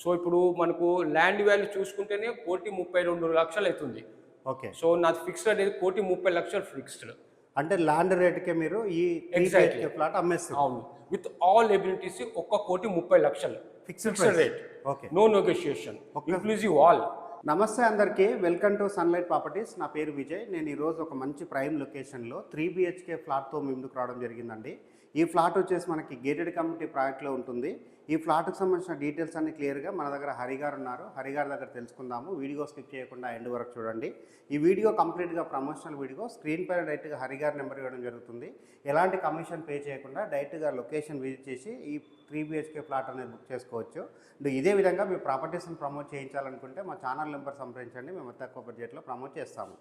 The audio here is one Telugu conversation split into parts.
సో ఇప్పుడు మనకు ల్యాండ్ వాల్యూ చూసుకుంటేనే 1,32,00,000 అవుతుంది. ఓకే. సో నాది ఫిక్స్డ్ అనేది 1,30,00,000 ఫిక్స్డ్. అంటే ల్యాండ్ రేట్‌కే మీరు ఈ 3 ఎగ్జాక్ట్లీ బిహెచ్‌కే ఫ్లాట్ అమ్మేస్తారు. అవును. With all abilities 1,30,00,000 fixed rate. Okay. No negotiation, inclusive all. నమస్తే అందరికీ, వెల్కమ్ టు సన్లైట్ ప్రాపర్టీస్. నా పేరు విజయ్. నేను ఈరోజు ఒక మంచి ప్రైమ్ లొకేషన్లో 3 బిహెచ్కే ఫ్లాట్తో మీ ముందుకు రావడం జరిగిందండి. ఈ ఫ్లాట్ వచ్చేసి మనకి గేటెడ్ కమ్యూనిటీ ప్రాజెక్ట్లో ఉంటుంది. ఈ ఫ్లాట్కి సంబంధించిన డీటెయిల్స్ అన్ని క్లియర్గా మన దగ్గర హరిగారు ఉన్నారు. హరిగారి దగ్గర తెలుసుకుందాము. వీడియో స్కిప్ చేయకుండా ఎండ్ వరకు చూడండి. ఈ వీడియో కంప్లీట్గా ప్రమోషనల్ వీడియో. స్క్రీన్ పైన డైరెక్ట్గా హరిగారి నెంబర్ ఇవ్వడం జరుగుతుంది. ఎలాంటి కమిషన్ పే చేయకుండా డైరెక్ట్గా లొకేషన్ విజిట్ చేసి ఈ 3 బిహెచ్కే ఫ్లాట్ అనేది బుక్ చేసుకోవచ్చు. ఇదే విధంగా మీ ప్రాపర్టీస్ని ప్రమోట్ చేయించాలనుకుంటే మా ఛానల్ నెంబర్ సంప్రదించండి. మేము తక్కువ బడ్జెట్లో ప్రమోట్ చేస్తాము.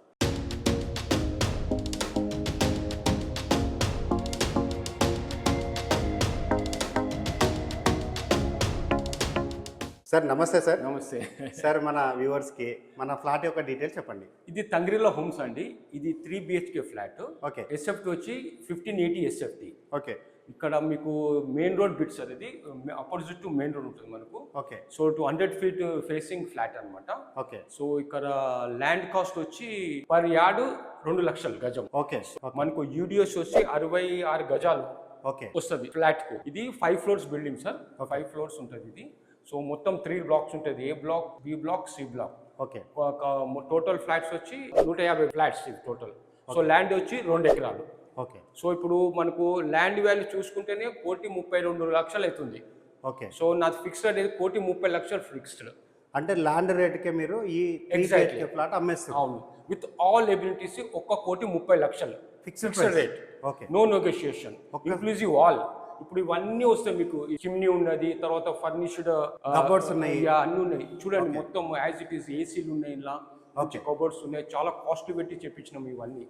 సార్ నమస్తే సార్. నమస్తే సార్, మన వ్యూవర్స్కి మన ఫ్లాట్ యొక్క డీటెయిల్స్ చెప్పండి. ఇది తంగ్రిలా హోమ్స్ అండి. ఇది 3 బిహెచ్కే ఫ్లాట్. ఓకే. ఎస్ఎఫ్టీ వచ్చి 1580 ఎస్ఎఫ్టీ. ఓకే. ఇక్కడ మీకు మెయిన్ రోడ్ బిట్స్ అనేది అపోజిట్ టు మెయిన్ రోడ్ ఉంటుంది మనకు. Okay. So 200 feet facing flat అనమాట. ఓకే. సో ఇక్కడ ల్యాండ్ కాస్ట్ వచ్చి పర్ యార్డ్ 2 లక్షలు గజం. ఓకే. మనకు యూడిఎస్ వచ్చి 66 గజాలు ఓకే వస్తుంది ఫ్లాట్ కు. ఇది 5 ఫ్లోర్స్ బిల్డింగ్ సార్. 5 ఫ్లోర్స్ ఉంటుంది ఇది. సో మొత్తం 3 బ్లాక్స్ ఉంటుంది. A block, B block, C block. Okay. Total flats వచ్చి 150 ఫ్లాట్స్ ఇది టోటల్. సో ల్యాండ్ వచ్చి 2 ఎకరాలు. ఓకే. సో ఇప్పుడు మనకు ల్యాండ్ వాల్యూ చూసుకుంటేనే 1,32,00,000 అవుతుంది. ఓకే. సో నాది ఫిక్స్డ్ అనేది 1,30,00,000 ఫిక్స్డ్. అంటే ల్యాండ్ రేట్కే మీరు ఈ 3 బిహెచ్కే ఫ్లాట్ అమ్మేస్తారు. అవును. With all abilities 1,30,00,000 fixed rate. Okay. No negotiation, inclusive all. ఇప్పుడు ఇవన్నీ వస్తాయి మీకు. చిమ్నీ ఉన్నది, తర్వాత ఫర్నిష్డ్ కబోర్డ్స్ ఉన్నాయి, అన్ని ఉన్నాయి చూడండి. మొత్తం యాజ్ ఇట్ ఈస్ ఏసీలు ఉన్నాయి, ఇలా కబోర్డ్స్ ఉన్నాయి. చాలా కాస్ట్లీ పెట్టి చెప్పించినాం ఇవన్నీ.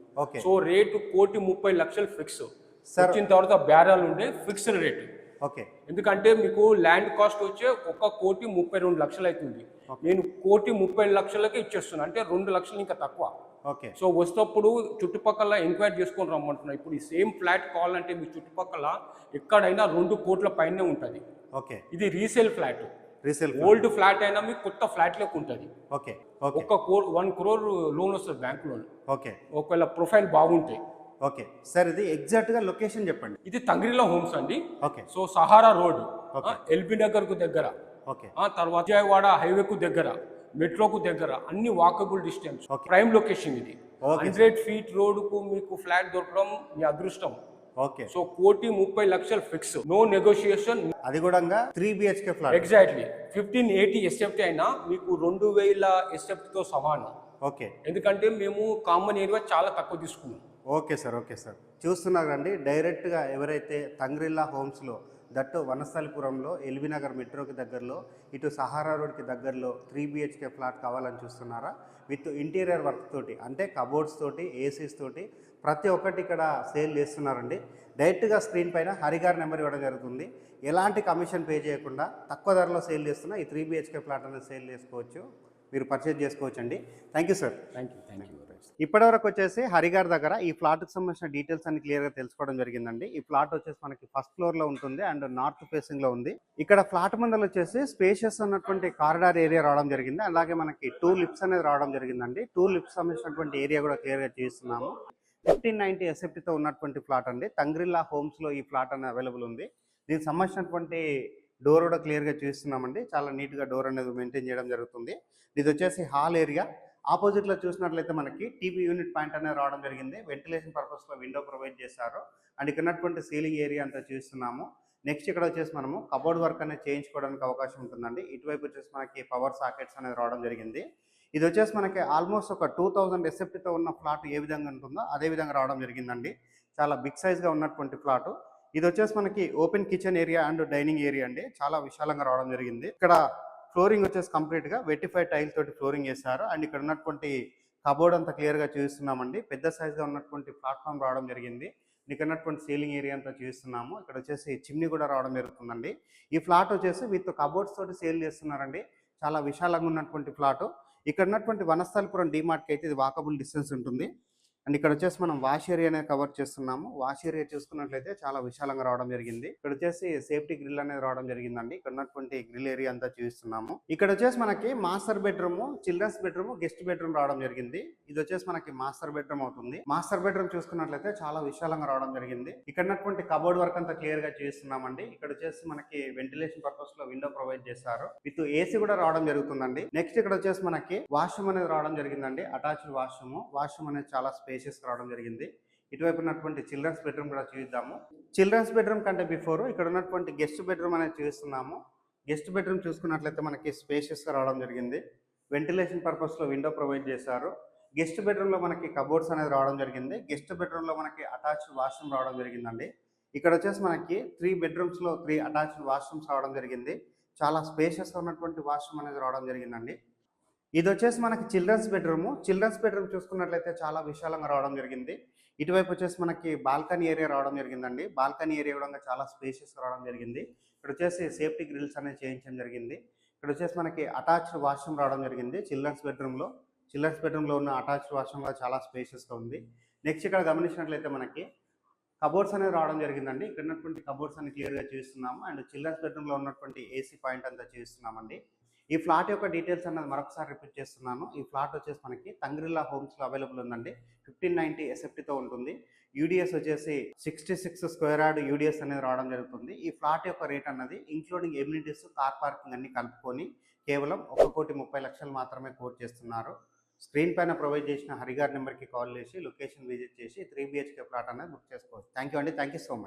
So rate 1,30,00,000 fix. వచ్చిన తర్వాత బేరాలు ఉండే ఫిక్స్డ్ రేట్. ఓకే. ఎందుకంటే మీకు ల్యాండ్ కాస్ట్ వచ్చే 1,32,00,000 అవుతుంది. నేను 1,30,00,000కే ఇచ్చేస్తున్నా, అంటే 2 లక్షలు ఇంకా తక్కువ. ఓకే. సో వస్తేప్పుడు చుట్టుపక్కల ఎంక్వైరీ చేసుకొని రమ్మంటున్నా. ఇప్పుడు ఈ సేమ్ ఫ్లాట్ కావాలంటే మీ చుట్టుపక్కల ఎక్కడైనా 2 కోట్ల పైనే ఉంటుంది. ఓకే. ఇది రీసేల్ ఫ్లాట్. ఓల్డ్ ఫ్లాట్ అయినా మీకు కొత్త ఫ్లాట్ లెక్క ఉంటుంది. ఓకే. 1 crore లోన్ వస్తుంది బ్యాంక్ లోన్. ఓకే. ఒకవేళ ప్రొఫైల్ బాగుంటాయి. ఓకే సార్, ఇది ఎగ్జాక్ట్ గా లొకేషన్ చెప్పండి. ఇది తంగ్రిలా హోమ్స్ అండి. Okay. So Sahara road, LB Nagar కు దగ్గర, ఓకే, తర్వాత విజయవాడ హైవే కు దగ్గర, మెట్రోకు దగ్గర, అన్ని వాకబుల్ డిస్టెన్స్. ప్రైమ్ లొకేషన్ ఇది. 100 ఫీట్ రోడ్ కు మీకు ఫ్లాట్ దొరకడం మీ అదృష్టం. Okay. So 1,30,00,000 fix, no negotiation. అది కూడా 3 బిహెచ్కే ఫ్లాట్. ఎగ్జాక్ట్లీ 1580 ఎస్ఎఫ్టీ అయినా మీకు 2000 ఎస్ఎఫ్టీతో సమానం. ఓకే. ఎందుకంటే మేము కామన్ ఏరియా చాలా తక్కువ తీసుకున్నాం. Okay sir. ఓకే సార్, చూస్తున్నారండి, డైరెక్ట్గా ఎవరైతే తంగ్రిల్లా హోమ్స్లో, దట్టు వనస్థలిపురంలో ఎల్బీ నగర్ మెట్రోకి దగ్గరలో, ఇటు సహారా రోడ్కి దగ్గరలో 3 బిహెచ్కే ఫ్లాట్ కావాలని చూస్తున్నారా? విత్ ఇంటీరియర్ వర్క్ తోటి, అంటే కబోర్డ్స్ తోటి, ఏసీస్ తోటి ప్రతి ఒక్కటి ఇక్కడ సేల్ చేస్తున్నారండి. డైరెక్ట్గా స్క్రీన్ పైన హరిగారి నెంబర్ ఇవ్వడం జరుగుతుంది. ఎలాంటి కమిషన్ పే చేయకుండా తక్కువ ధరలో సేల్ చేస్తున్నా ఈ 3 బిహెచ్కే ఫ్లాట్ అనేది సేల్ చేసుకోవచ్చు, మీరు పర్చేజ్ చేసుకోవచ్చు అండి. Thank you sir. Thank you. ఇప్పటివరకు వచ్చేసి హరిగారి దగ్గర ఈ ఫ్లాట్కి సంబంధించిన డీటెయిల్స్ అన్ని క్లియర్గా తెలుసుకోవడం జరిగిందండి. ఈ ఫ్లాట్ వచ్చేసి మనకి ఫస్ట్ ఫ్లోర్లో ఉంటుంది అండ్ నార్త్ ఫేసింగ్లో ఉంది. ఇక్కడ ఫ్లాట్ ముందర వచ్చేసి స్పేషియస్ అన్నటువంటి కారిడార్ ఏరియా రావడం జరిగింది. అలాగే మనకి 2 లిఫ్ట్స్ అనేది రావడం జరిగిందండి. 2 లిఫ్ట్స్ సంబంధించినటువంటి ఏరియా కూడా క్లియర్గా చేస్తున్నాము. 1590 ఎస్ఎఫ్టీతో ఉన్నటువంటి ఫ్లాట్ అండి. తంగ్రిల్లా హోమ్స్లో ఈ ఫ్లాట్ అనేది అవైలబుల్ ఉంది. దీనికి సంబంధించినటువంటి డోర్ కూడా క్లియర్గా చూస్తున్నామండి. చాలా నీట్గా డోర్ అనేది మెయింటైన్ చేయడం జరుగుతుంది. ఇది వచ్చేసి హాల్ ఏరియా. ఆపోజిట్లో చూసినట్లయితే మనకి టీవీ యూనిట్ పాయింట్ అనేది రావడం జరిగింది. వెంటిలేషన్ పర్పస్లో విండో ప్రొవైడ్ చేశారు. అండ్ ఇక్కడ ఉన్నటువంటి సీలింగ్ ఏరియా అంతా చూస్తున్నాము. నెక్స్ట్ ఇక్కడ వచ్చేసి మనము కబోర్డ్ వర్క్ అనేది చేయించుకోవడానికి అవకాశం ఉంటుందండి. ఇటువైపు వచ్చేసి మనకి పవర్ సాకెట్స్ అనేది రావడం జరిగింది. ఇది వచ్చేసి మనకి ఆల్మోస్ట్ ఒక 2000 ఎస్ఎఫ్టీతో ఉన్న ఫ్లాట్ ఏ విధంగా ఉంటుందో అదే విధంగా రావడం జరిగిందండి. చాలా బిగ్ సైజ్గా ఉన్నటువంటి ఫ్లాట్. ఇది వచ్చేసి మనకి open kitchen area and dining area అండి. చాలా విశాలంగా రావడం జరిగింది. ఇక్కడ ఫ్లోరింగ్ వచ్చేసి కంప్లీట్గా వెటిఫైడ్ టైల్ తోటి ఫ్లోరింగ్ చేశారు. అండ్ ఇక్కడ ఉన్నటువంటి కబోర్డ్ అంతా క్లియర్గా చూస్తున్నామండి. పెద్ద సైజ్గా ఉన్నటువంటి ప్లాట్ఫామ్ రావడం జరిగింది. ఇక్కడ ఉన్నటువంటి సీలింగ్ ఏరియా అంతా చూస్తున్నాము. ఇక్కడ వచ్చేసి చిమ్నీ కూడా రావడం జరుగుతుందండి. ఈ ఫ్లాట్ వచ్చేసి విత్ కబోర్డ్స్ తోటి సేల్ చేస్తున్నారండి. చాలా విశాలంగా ఉన్నటువంటి ఫ్లాట్. ఇక్కడ ఉన్నటువంటి వనస్థలిపురం డిమార్ట్కి అయితే ఇది వాకబుల్ డిస్టెన్స్ ఉంటుంది. అండ్ ఇక్కడ వచ్చేసి మనం వాష్ ఏరియా అనేది కవర్ చేస్తున్నాము. వాష్ ఏరియా చూసుకున్నట్లయితే చాలా విశాలంగా రావడం జరిగింది. ఇక్కడ వచ్చేసి సేఫ్టీ గ్రిల్ అనేది రావడం జరిగిందండి. ఇక్కడ ఉన్నటువంటి గ్రిల్ ఏరియా అంతా చూపిస్తున్నాము. ఇక్కడ వచ్చేసి మనకి master bedroom, children's bedroom, guest bedroom రావడం జరిగింది. ఇది వచ్చేసి మనకి మాస్టర్ బెడ్రూమ్ అవుతుంది. మాస్టర్ బెడ్రూమ్ చూసుకున్నట్లయితే చాలా విశాలంగా రావడం జరిగింది. ఇక్కడ ఉన్నటువంటి కబోర్డ్ వర్క్ అంతా క్లియర్ గా చూస్తున్నామండి. ఇక్కడ వచ్చేసి మనకి వెంటిలేషన్ పర్పస్ లో విండో ప్రొవైడ్ చేశారు. విత్ ఏసీ కూడా రావడం జరుగుతుందండి. నెక్స్ట్ ఇక్కడ వచ్చేసి మనకి వాష్రూమ్ అనేది రావడం జరిగిందండి. అటాచ్డ్ వాష్రూమ్ అనేది చాలా స్పేషియస్ రావడం జరిగింది. ఇటువైపు ఉన్నటువంటి చిల్డ్రన్స్ బెడ్రూమ్ కూడా చూద్దాము. చిల్డ్రన్స్ బెడ్రూమ్ కంటే బిఫోర్ ఇక్కడ ఉన్నటువంటి గెస్ట్ బెడ్రూమ్ అనేది చూస్తున్నాము. గెస్ట్ బెడ్రూమ్ చూసుకున్నట్లయితే మనకి స్పేషియస్ గా రావడం జరిగింది. వెంటిలేషన్ పర్పస్ లో విండో ప్రొవైడ్ చేశారు. గెస్ట్ బెడ్రూమ్ లో మనకి కబోర్డ్స్ అనేది రావడం జరిగింది. గెస్ట్ బెడ్రూమ్ లో మనకి అటాచ్డ్ వాష్రూమ్ రావడం జరిగిందండి. ఇక్కడ వచ్చేసి మనకి 3 బెడ్రూమ్స్ లో 3 అటాచ్డ్ వాష్రూమ్స్ రావడం జరిగింది. చాలా స్పేషియస్ గా ఉన్నటువంటి వాష్రూమ్ అనేది రావడం జరిగిందండి. ఇది వచ్చేసి మనకి చిల్డ్రన్స్ బెడ్రూమ్ చూసుకున్నట్లయితే చాలా విశాలంగా రావడం జరిగింది. ఇటువైపు వచ్చేసి మనకి బాల్కనీ ఏరియా రావడం జరిగిందండి. బాల్కనీ ఏరియా కూడా చాలా స్పేషియస్ రావడం జరిగింది. ఇక్కడ వచ్చేసి సేఫ్టీ గ్రిల్స్ అనేది చేయించడం జరిగింది. ఇక్కడ వచ్చేసి మనకి అటాచ్డ్ వాష్రూమ్ రావడం జరిగింది. చిల్డ్రన్స్ బెడ్రూమ్ లో ఉన్న అటాచ్డ్ వాష్రూమ్ కూడా చాలా స్పేషియస్ గా ఉంది. నెక్స్ట్ ఇక్కడ గమనించినట్లయితే మనకి కబోర్డ్స్ అనేది రావడం జరిగిందండి. ఇక్కడ ఉన్నటువంటి కబోర్డ్స్ అని క్లియర్ గా చూస్తున్నాము. అండ్ చిల్డ్రన్స్ బెడ్రూమ్ లో ఉన్నటువంటి ఏసీ పాయింట్ అంతా చూస్తున్నామండి. ఈ ఫ్లాట్ యొక్క డీటెయిల్స్ అన్నది మరొకసారి రిపీట్ చేస్తున్నాను. ఈ ఫ్లాట్ వచ్చేసి మనకి తంగ్రిల్లా హోమ్స్ లో అవైలబుల్ ఉందండి. 1590 SFT తో ఉంటుంది. యూడిఎస్ వచ్చేసి 66 స్క్వేర్ యార్డ్ యూడిఎస్ అనేది రావడం జరుగుతుంది. ఈ ఫ్లాట్ యొక్క రేట్ అన్నది ఇంక్లూడింగ్ ఎమ్యూనిటీస్, కార్ పార్కింగ్ అన్ని కలుపుకొని కేవలం 1,30,00,000 మాత్రమే కోట్ చేస్తున్నారు. స్క్రీన్ పైన ప్రొవైడ్ చేసిన హరిగారి నెంబర్కి కాల్ చేసి లొకేషన్ విజిట్ చేసి 3 BHK ఫ్లాట్ అనేది బుక్ చేసుకోవచ్చు. థ్యాంక్ యూ అండి. Thank you so much.